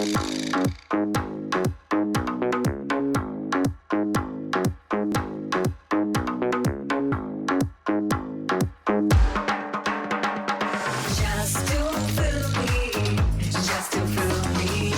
Just to fill me, just to fill me.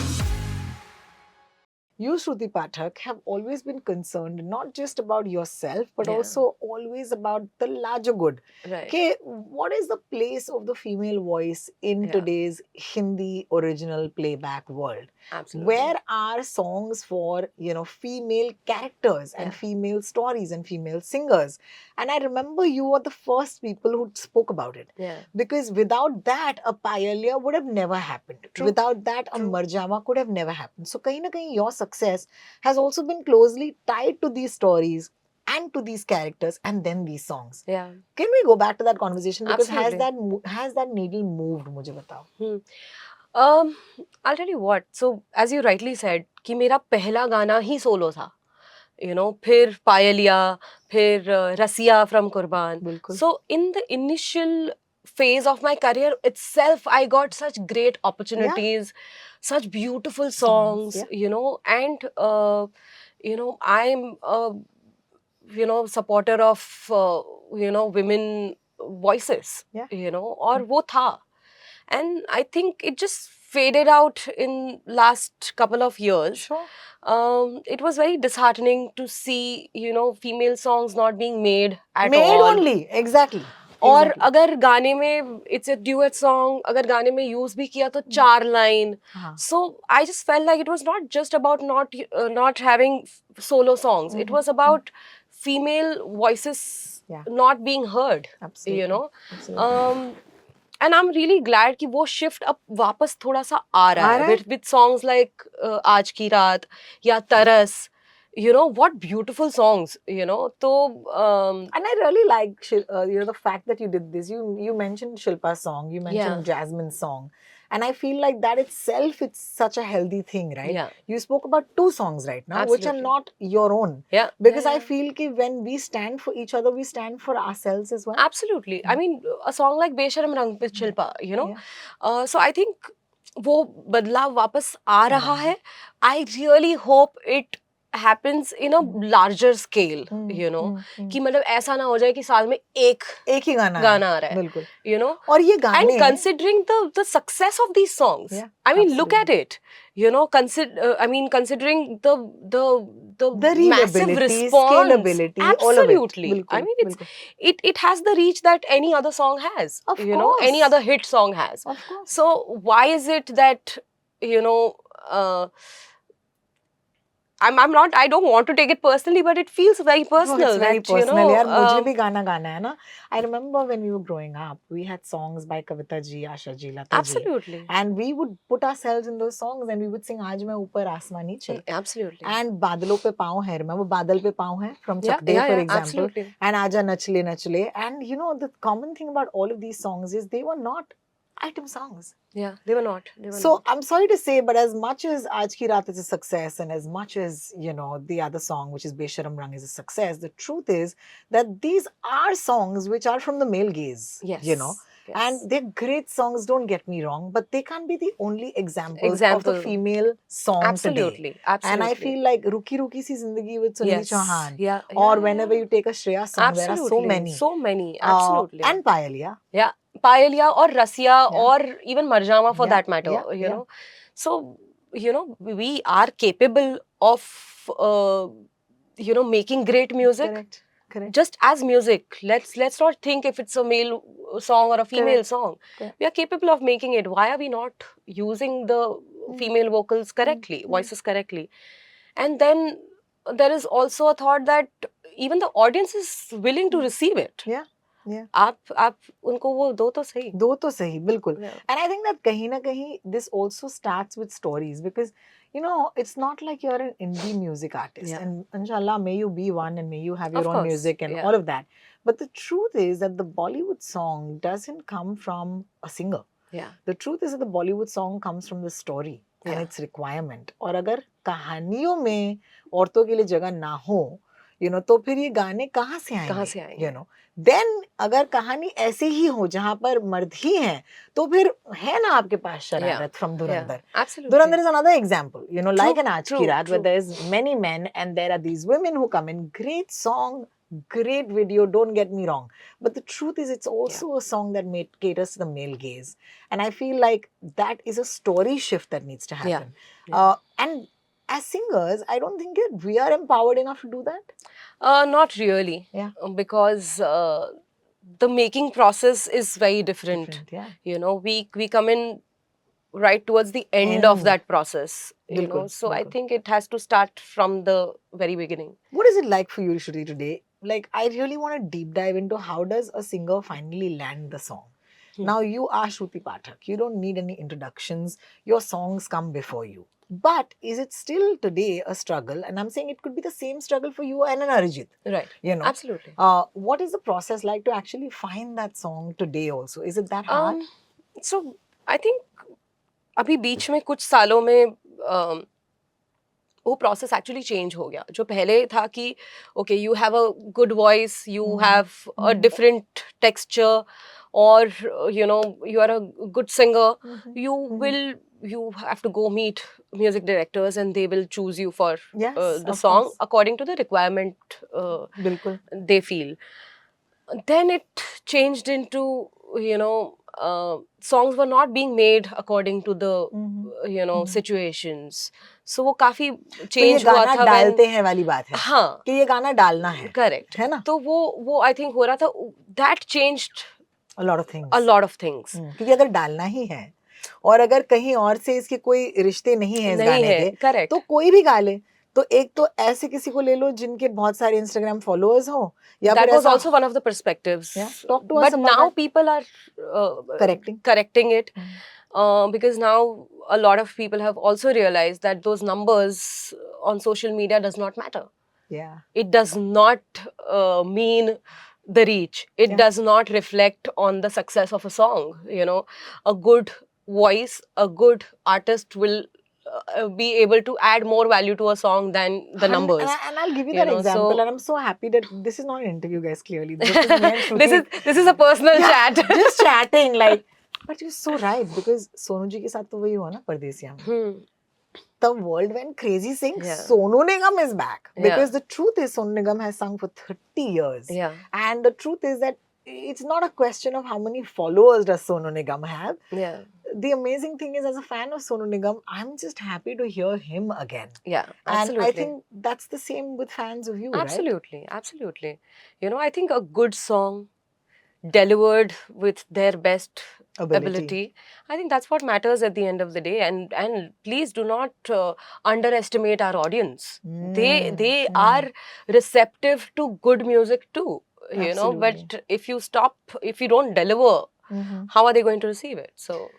You, Shruti Pathak, have always been concerned not just about yourself, but Yeah. also always about the larger good. Right. Okay, what is the place of the female voice in Yeah. today's Hindi original playback world? Absolutely. Where are songs for, female characters and Yeah. female stories and female singers? And I remember you were the first people who spoke about it. Yeah. Because without that, a Payalya would have never happened. True. Without that, a True. Marjama could have never happened. So, kahin na kahin, your success has also been closely tied to these stories and to these characters and then these songs. Yeah. Can we go back to that conversation? Because Absolutely. has that needle moved? मुझे बताओ. I'll tell you what. So, as you rightly said, कि मेरा पहला गाना ही solo था. फिर पायलिया, फिर रसिया from Qurban. बिल्कुल. So, in the initial phase of my career itself, I got such great opportunities, such beautiful songs, yeah. and I'm supporter of women voices. Yeah. और वो था. And I think it just faded out in last couple of years. Sure. It was very disheartening to see, female songs not being made at Made all. only, exactly. और Exactly. अगर गाने में it's a duet song, अगर गाने में use भी किया तो 4 line. हाँ. So I just felt like it was not just about not having solo songs. It was about female voices not being heard. Absolutely. Absolutely. And I'm really glad कि वो shift अब वापस थोड़ा सा आ रहा है with songs like आज की रात या तरस. What beautiful songs, तो and I really like the fact that you did this. You mentioned Shilpa's song, you mentioned Jasmine's song, and I feel like that itself, it's such a healthy thing, right? Yeah. You spoke about 2 songs right now, Absolutely. which are not your own. Yeah. Because I feel that when we stand for each other, we stand for ourselves as well. Absolutely. I mean, a song like Besharam Rang with Shilpa, so I think वो बदलाव वापस आ रहा है. I really hope it happens in a larger scale, कि मतलब ऐसा ना हो जाए कि साल में एक ही गाना आ रहा है. बिल्कुल. और ये गाने, and considering the success of these songs, I mean, look at it. Considering the massive response, scalability, absolutely. All of it. I mean, it has the reach that any other song has. Of course. Any other hit song has. Of course. So why is it that I'm not. I don't want to take it personally, but it feels very personal. No, it's very personal. यार मुझे भी गाना है ना. I remember when we were growing up, we had songs by Kavita ji, Asha ji, Lata ji. Absolutely. And we would put ourselves in those songs and we would sing आज मैं ऊपर आसमां नीचे. Absolutely. And बादलों पे पाँव है. Remember बादल पे पाँव है from Chak De, for example. Absolutely. And आजा नचले नचले. And the common thing about all of these songs is they were not item songs. Yeah, they were not. I'm sorry to say, but as much as Aaj Ki Raat is a success and as much as, the other song, which is Besharam Rang, is a success, the truth is that these are songs which are from the male gaze. Yes. Yes. And they're great songs, don't get me wrong, but they can't be the only examples of the female song Absolutely. today. Absolutely. And I feel like Ruki Ruki Si Zindagi with Sunil Chauhan. Yeah. Or whenever you take a Shreya song, Absolutely. there are so many. So many. Absolutely. And Payalya. Yeah. Payalya or Rasiya or even Marjama for that matter, So, we are capable of, making great music. Correct. Just as music. Let's not think if it's a male song or a female song. We are capable of making it. Why are we not using the female vocals correctly, voices correctly? And then there is also a thought that even the audience is willing to receive it. Yeah. आप उनको वो दो तो सही बिल्कुल. And I think that कहीं ना कहीं this also starts with stories because it's not like you're an indie music artist and inshallah may you be one and may you have your own music and all of that, but the truth is that the Bollywood song doesn't come from a singer. The truth is that the Bollywood song comes from the story and its requirement. और अगर कहानियों में औरतों के लिए जगह ना हो, तो फिर ये गाने कहाँ से से आएंगे, देन अगर कहानी ऐसे ही हो जहाँ पर मर्द ही हैं, तो फिर है ना आपके पास शरारत from Dhurandhar. Absolutely. Dhurandhar is another example, like an Aaj Ki true, Raat, where true. there's many men and there are these women who come in. Great song, great video, don't get me wrong. But the truth is, it's also a song that caters to the male gaze. And I feel like that is a story shift that needs to happen. And as singers, I don't think that we are empowered enough to do that. Not really. Yeah. Because the making process is very different. Yeah. We come in right towards the end of that process. So I think it has to start from the very beginning. What is it like for you, Shruti, today? Like, I really want to deep dive into how does a singer finally land the song? Now, you are Shruti Pathak. You don't need any introductions. Your songs come before you. But is it still today a struggle? And I'm saying it could be the same struggle for you and an Arijit. Right. Absolutely. What is the process like to actually find that song today also? Is it that hard? So, I think अभी बीच में कुछ सालों में वो process actually change हो गया. जो पहले था कि okay you have a good voice, you have a different texture, और you are a good singer, you have to go meet music directors and they will choose you for the song according to the requirement they feel. Then it changed into songs were not being made according to the situations. So वो काफी change हुआ था. डालते हैं वाली बात है. हाँ, कि ये गाना डालना है. करेक्ट है ना. तो वो आई थिंक हो रहा था. That changed a lot of things. क्योंकि अगर डालना ही है और अगर कहीं और से इसके कोई रिश्ते नहीं है इस गाने के, करेक्ट, तो कोई भी गा ले. तो एक तो ऐसे किसी को ले लो जिनके बहुत सारे इंस्टाग्राम फॉलोअर्स हो, या that was also one of the perspectives. Talk to us but about now that. people are correcting it. Because now a lot of people have also realized that those numbers on social media does not matter. Yeah. It does not mean the reach. It does not reflect on the success of a song. A good voice, a good artist will be able to add more value to a song than the numbers. And I'll give you that example. And I'm so happy that this is not an interview, guys. Clearly, this is me and Shruti. this is a personal chat. Just chatting, like. But you're so right, because Sonu ji ke saath to wahi hua na, Pardesiya mein. The world went crazy saying Sonu Nigam is back. Because the truth is Sonu Nigam has sung for 30 years. Yeah. And the truth is that it's not a question of how many followers does Sonu Nigam have. Yeah. The amazing thing is, as a fan of Sonu Nigam, I'm just happy to hear him again. Yeah, absolutely. And I think that's the same with fans of you, absolutely, right? Absolutely. I think a good song delivered with their best ability, I think that's what matters at the end of the day. And please do not underestimate our audience. They are receptive to good music too, but if you don't deliver, how are they going to receive it? So